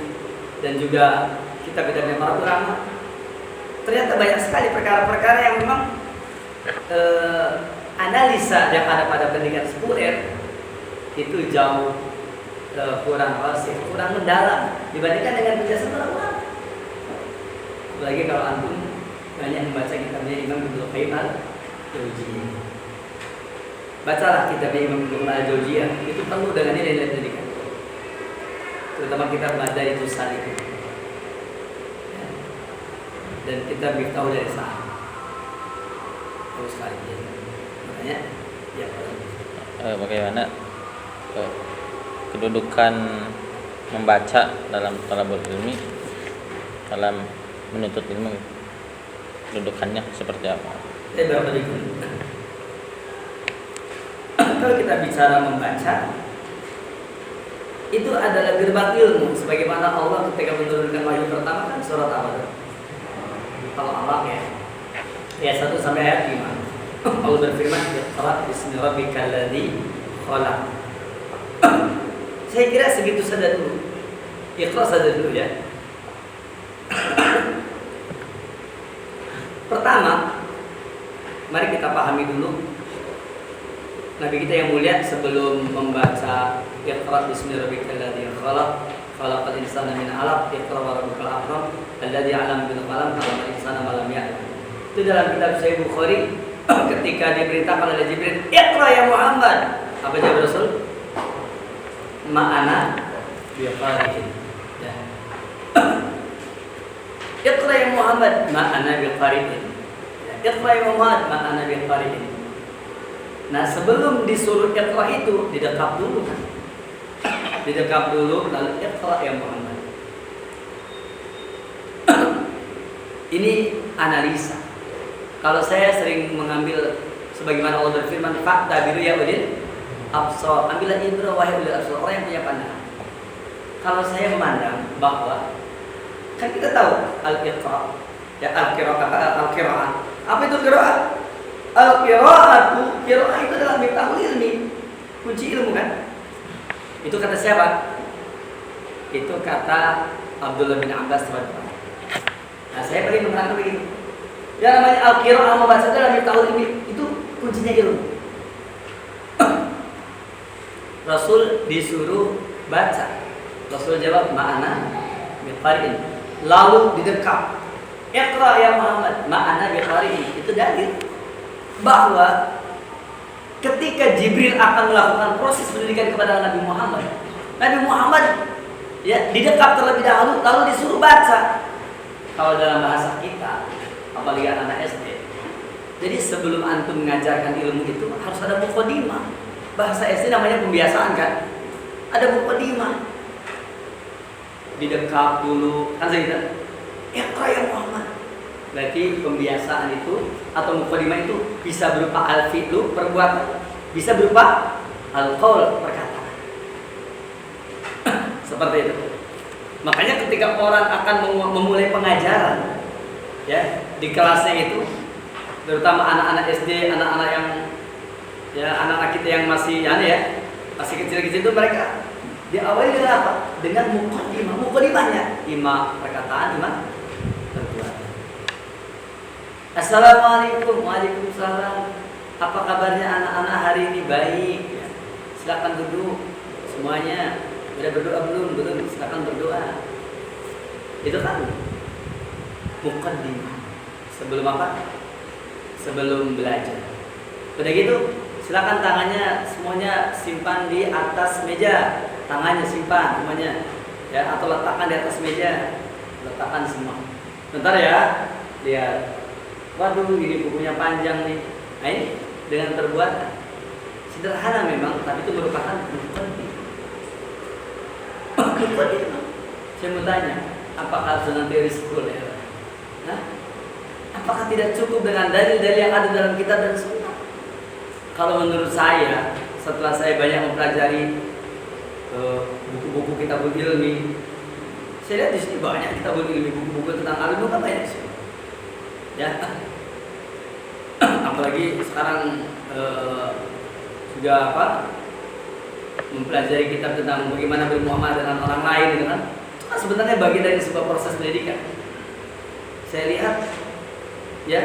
dan juga kitab-kitab para ulama. Ternyata banyak sekali perkara-perkara yang memang analisa yang ada pada pendidikan sekuler itu jauh kurang fasih, kurang mendalam dibandingkan dengan penjelasan para ulama. Apalagi kalau antum banyak membaca kitabnya Imam Ibnu Qayyim al-Jauziyah. Bacalah kitabnya Imam Ibnu Qayyim al-Jauziyah, itu penuh dengan nilai-nilai pendidikan. Terutama kitab Madarijus Salikin. Ya. Dan kita tahu dari sana. Terus sekali ya. Makanya ya bagaimana kedudukan membaca dalam talabul ilmi, dalam menuntut ilmu, kedudukannya seperti apa? Kalau kita bicara membaca, itu adalah gerbang ilmu, sebagaimana Allah ketika menurunkan wahyu pertama kan surat apa? Kalau Allah ya 1 sampai ayat 5. Allah berfirman, "Iqra bismi rabbikal ladzi khalaq." Saya kira segitu saja dulu. Ikhlas saja dulu ya. Pertama, mari kita pahami dulu Nabi kita yang mulia sebelum membaca Iqra bismi rabbikal ladzi khalaq, khalaqal insana min 'alaq, Iqra wa rabbukal akram, alladzi 'allama bil qalam, 'allamal insana ma lam ya'lam. Itu dalam kitab Sahih Bukhari ketika diperintahkan oleh Jibril, "Iqra ya Muhammad." Apa jawab Rasul? Ma'ana biqari'in. Ya. Iqra ya Muhammad, ma'ana biqari'in. Iqra ya Muhammad, ma'ana biqari'in. Nah, sebelum disuruh Iqra itu didekap dulu kan. Didekap dulu lalu Iqra ya Muhammad. Ini analisa. Kalau saya sering mengambil sebagaimana Allah berfirman, "Fa'tabiru ya ulil absar." Ambillah ibrah wahai ulil absar, orang yang punya pandangan. Kalau saya memandang bahwa kan kita tahu al-iqra, ya al-qiraah. Apa itu qiraah? Al-qiraatu, qiraah itu adalah miftahul ilmi, kunci ilmu kan? Itu kata siapa? Itu kata Abdullah bin Abbas radhiyallahu anhu. Nah, saya beri menerangkan begini. Yang namanya al-qiraah membaca dalam miftahul ilmi itu kuncinya ilmu. Rasul disuruh baca. Rasul jawab ma'ana biqari'in. Lalu didekap. Iqra ya Muhammad, ma'ana biqari'in. Itu dalil bahwa ketika Jibril akan melakukan proses pendidikan kepada Nabi Muhammad ya didekap terlebih dahulu lalu disuruh baca. Kalau dalam bahasa kita, apalagi anak SD. Jadi sebelum antum mengajarkan ilmu itu harus ada muqaddimah. Bahasa SD namanya pembiasaan kan? Ada muqaddimah. Didekap dulu kan saya Iqra ya Muhammad. Berarti pembiasaan itu atau muqaddimah itu bisa berupa al-fi'lu perbuatan, bisa berupa al-qaul perkataan. Seperti itu. Makanya ketika orang akan memulai pengajaran, ya di kelasnya itu, terutama anak-anak SD, anak-anak yang ya anak-anak kita yang masih masih kecil-kecil itu, mereka diawali dengan apa? Dengan mukadimah. Mukadimahnya 5 perkataan, 5 perbuatan. Assalamualaikum, waalaikumsalam. Apa kabarnya anak-anak hari ini? Baik. Ya. Silakan duduk semuanya. Udah berdoa belum? Belum. Silakan berdoa. Itu kan mukadimah. Sebelum apa? Sebelum belajar. Udah gitu, silakan tangannya semuanya simpan di atas meja. Tangannya simpan semuanya, ya, atau letakkan di atas meja. Letakkan semua. Bentar ya. Lihat. Waduh, ini bukunya panjang nih. Nah, ini dengan perbuatan sederhana memang, tapi itu merupakan mukadimah. Saya mau tanya, apakah nanti risiko ya? Apakah tidak cukup dengan dalil-dalil yang ada dalam kitab dan sunnah? Kalau menurut saya, setelah saya banyak mempelajari buku-buku kitabul ilmi, saya lihat di sini banyak kitabul ilmi, buku-buku tentang ilmu kan banyak sih. Ya, apalagi sekarang juga mempelajari kitab tentang bagaimana bermuamalah dengan orang lain, gitu kan? Itu kan sebenarnya bagian dari sebuah proses pendidikan. Saya lihat, ya,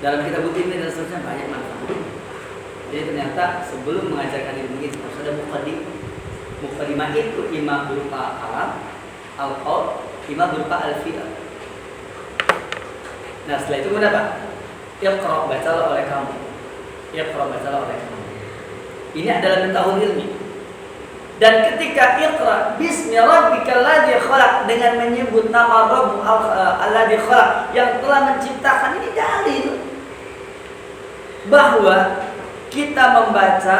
dalam kitab ilmi dan seterusnya banyak manfaat. Jadi ternyata sebelum mengajarkan ilmu itu harus ada mukadimah. Mukadimah itu imam berupa kalam, al-qaul, imam berupa al-fi'l. Nah, setelah itu apa? Iqra, bacalah oleh kamu. Iqra, bacalah oleh kamu. Ini adalah mentahul ilmi. Dan ketika Iqra bismi rabbikal ladzi khalaq, dengan menyebut nama Rabb alladzi khalaq, yang telah menciptakan, ini dalil bahwa kita membaca,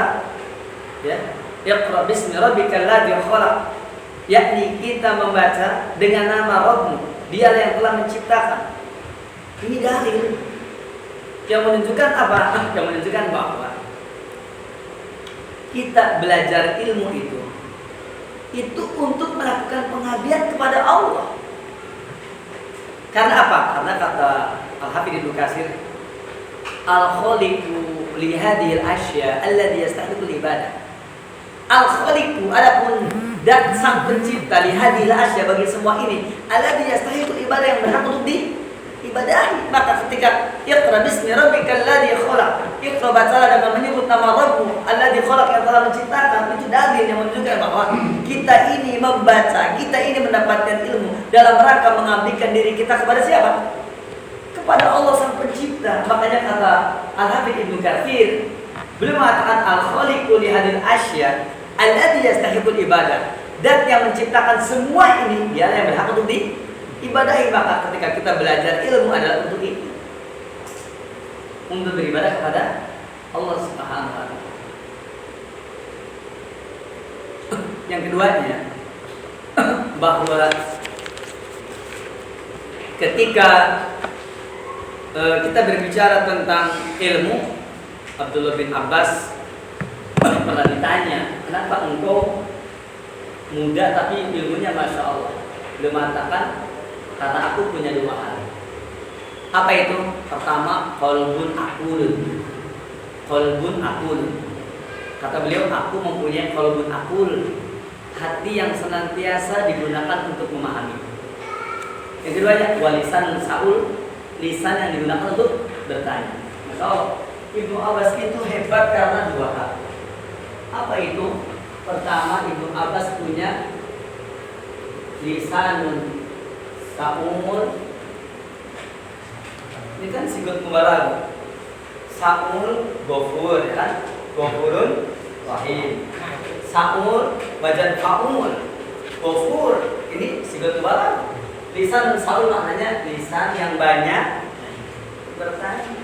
ya, Iqra bismi rabbikal ladzi khalaq, yakni kita membaca dengan nama Rabbmu, Dialah yang telah menciptakan. Ini dalil yang menunjukkan apa? Yang menunjukkan bahwa kita belajar ilmu itu untuk melakukan pengabdian kepada Allah. Karena apa? Karena kata Al-Hafidz Ibnu Katsir, al-khaliqu li hadhil asya alladhi yastahiqu ibadah. Al-khaliqu, adapun dan sang pencipta, li hadhil asya, bagi semua ini, alladhi yastahiqu ibadah, yang berhak untuk diibadahi. Maka ketika Iqra bismi rabbikal ladzi khalaq, Iqra, bacalah dengan menyebut nama Rabbmu alladzi khalaq, yang telah menciptakan, itu dalil yang menunjukkan bahwa kita ini membaca, kita ini mendapatkan ilmu dalam rangka mengabdikan diri kita kepada siapa? Kepada Allah sang pencipta. Makanya kata Al-Hafidz Ibnu Katsir, beliau mengatakan al-khaliqu li hadhil asya alladzi yastahiqul ibadah, dan yang menciptakan semua ini dialah yang berhak untuk diibadahi. Maka ketika kita belajar ilmu adalah untuk itu, untuk beribadah kepada Allah Subhanahu wa taala. Yang keduanya, bahwa ketika kita berbicara tentang ilmu, Abdullah bin Abbas pernah ditanya, kenapa engkau muda tapi ilmunya Masya Allah? Beliau mengatakan, karena aku punya 2 hal. Apa itu? Pertama, qalbun aqulun. Qalbun aqulun. Kata beliau, aku mempunyai qalbun aqul, hati yang senantiasa digunakan untuk memahami. Yang keduanya, walisan saul, lisan yang digunakan untuk bertanya. Masya Allah, Ibnu Abbas itu hebat karena 2 hal. Apa itu? Pertama, Ibnu Abbas punya lisanun saul. Ini kan sigot mubalagh. Saul ghafur, ya kan? Ghafurun rahim. Saul wajan faul. Ghafur, ini sigot mubalagh. Lisan saul maknanya lisan yang banyak bertanya.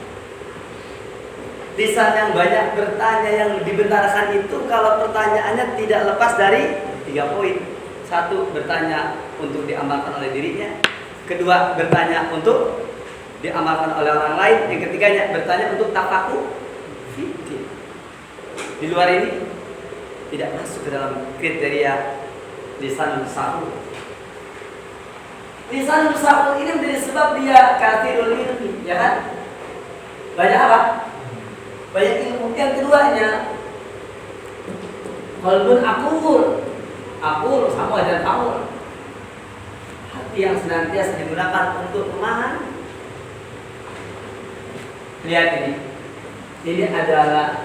Lisan yang banyak bertanya, yang dibenarkan itu kalau pertanyaannya tidak lepas dari 3 poin. 1, bertanya untuk diamalkan oleh dirinya. 2, bertanya untuk diamalkan oleh orang lain. Yang ketiganya, bertanya untuk tafakur fikih. Di luar ini tidak masuk ke dalam kriteria lisanul sa'ul. Lisanul sa'ul ini menjadi sebab dia kathirul ilmi, ya kan? Banyak apa? Banyak ilmu. Yang keduanya, qalbun aqul. Aqul sama aja qaul. Hati yang senantiasa digunakan untuk memahami. Lihat ini. Ini adalah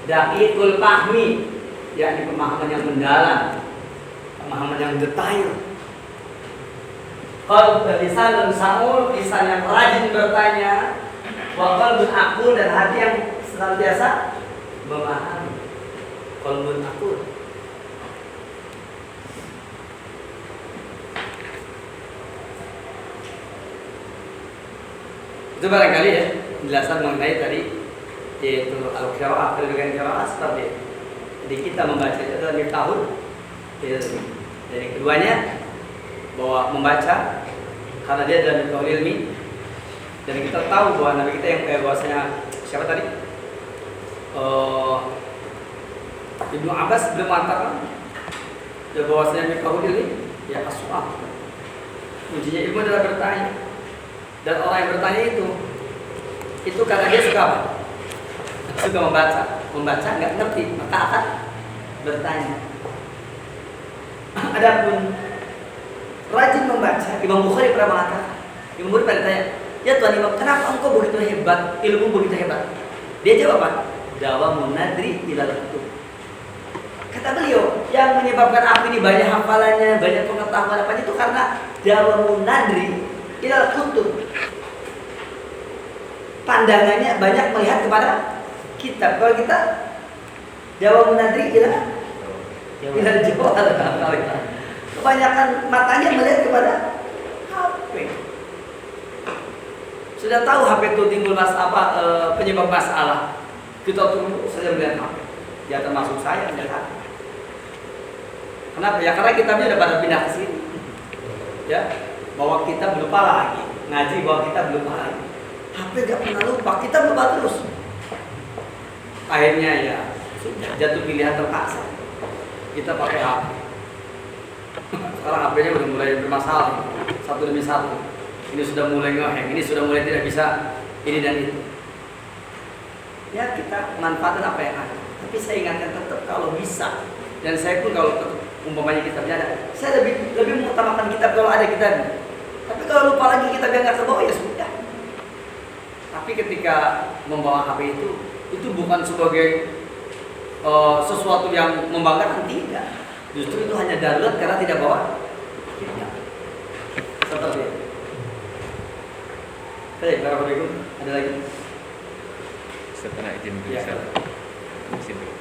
daqiqul fahmi, yakni pemahaman yang mendalam, pemahaman yang detail. Qalb lisanun sa'ul, lisan yang rajin bertanya, wa qalbun aqul, dan hati yang senantiasa memahami. Qalbun aqul. Itu barangkali ya penjelasan mengenai tadi, yaitu al-qiraah, kedudukan qiraah seperti itu. Jadi kita membaca itu adalah miftahul ilmi. Jadi keduanya bahwa membaca karena dia adalah miftahul ilmi, dan kita tahu bahwa Nabi kita yang bahwasanya siapa tadi? Ibnu Abbas belum mengatakan ya bahwasanya miftahul ilmi ya as-su'al. Kuncinya ilmu adalah bertanya. Dan orang yang bertanya itu karena dia suka apa? Suka membaca nggak ngerti, maka akan bertanya. Adapun rajin membaca, Imam Bukhari pernah mengatakan, Imam Bukhari pernah ditanya, ya Tuhan Imam, kenapa engkau begitu hebat, ilmu begitu hebat? Dia jawab apa? Dawamun nadri ilal kutub. Kata beliau, yang menyebabkan aku ini banyak hafalannya, banyak pengetahuan apa itu karena dawamun nadri ilal kutub. Pandangannya banyak melihat kepada kitab. Kalau kita Jawa menadri ilal jawab, kebanyakan matanya melihat kepada HP. Sudah tahu HP itu timbul penyebab masalah, kita tunggu saja melihat HP. Ya termasuk saya melihat HP. Kenapa? Ya karena kitabnya udah pada pindah ke sini. Ya, bahwa kita lupa lagi ngaji, bahwa kita lupa lagi. HP gak pernah lupa, kita lupa terus. Akhirnya ya sudah jatuh pilihan terpaksa. Kita pakai HP. Sekarang HP-nya udah mulai bermasalah, satu demi satu. Ini sudah mulai nge-hang, ini sudah mulai tidak bisa ini dan itu. Ya kita manfaatkan apa yang ada. Tapi saya ingatkan tetap kalau bisa. Dan saya pun kalau umpamanya kitabnya ada, saya lebih mengutamakan kitab kalau ada kitabnya. Tapi kalau lupa lagi kitab yang nggak terbawa ya sudah. Tapi ketika membawa HP itu bukan sebagai sesuatu yang membanggakan, tidak. Justru itu hanya darurat karena tidak bawa kitab. Seperti itu. Baik, barakallahu ada lagi? Setelah izin dulu, ya. Izin dulu.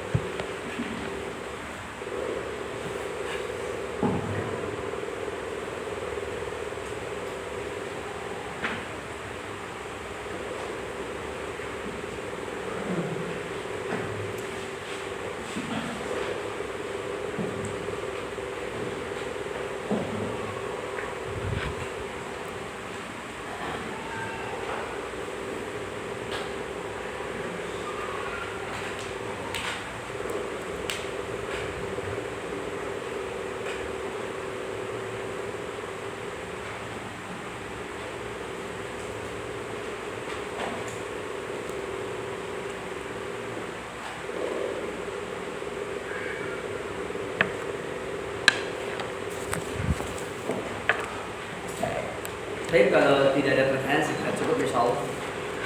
Baik, kalau tidak ada pertanyaan sudah cukup insyaallah.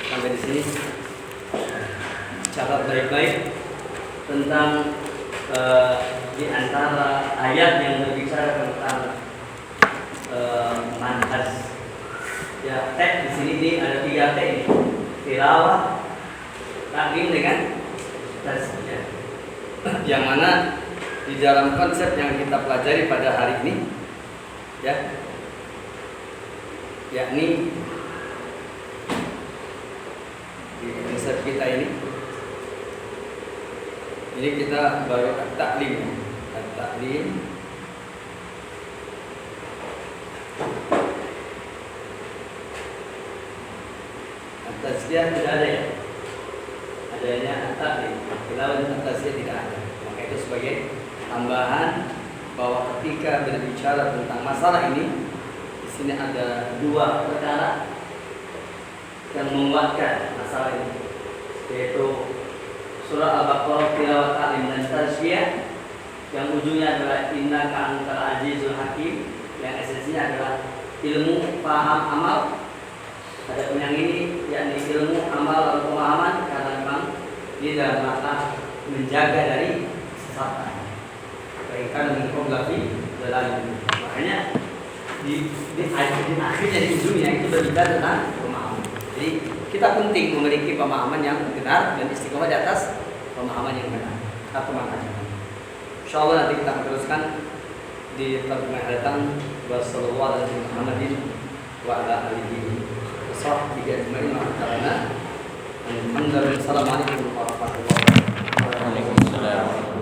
Sampai di sini catat baik-baik tentang di antara ayat yang berbicara tentang manhaj. Ya, di sini ada 3 T ini. Tilawah, taklim dengan tasbih. Yang mana di dalam konsep yang kita pelajari pada hari ini, ya, yakni di konsep kita ini kita baru taklim. Tasbih tidak ada ya, adanya taklim. Tilawah dan tasbih tidak ada. Maka itu sebagai tambahan bahwa ketika berbicara tentang masalah ini, di sini ada dua perkara yang menguatkan masalah ini, yaitu surah Al-Baqarah tilawat ta'lim dan tazkiyah, yang ujungnya adalah innaka antal azizul hakim, yang esensinya adalah ilmu, paham, amal. Ada yang ini yakni ilmu, amal, dan pemahaman, karena memang ini dalam rangka menjaga dari kesesatan. Baikkan dengan fotografi dalam, makanya di akhirnya di ujungnya itu berbicara tentang pemahaman. Jadi kita penting memiliki pemahaman yang benar dan istiqomah di atas pemahaman yang benar atau manhaj. Insyaallah nanti kita akan teruskan di pertemuan datang. Wassallallahu alaihi Muhammadin wa ala alihi washabbihi ajma'in wa ta'ala. Alhamdulillah. Assalamualaikum warahmatullahi wabarakatuh. Waalaikumsalam.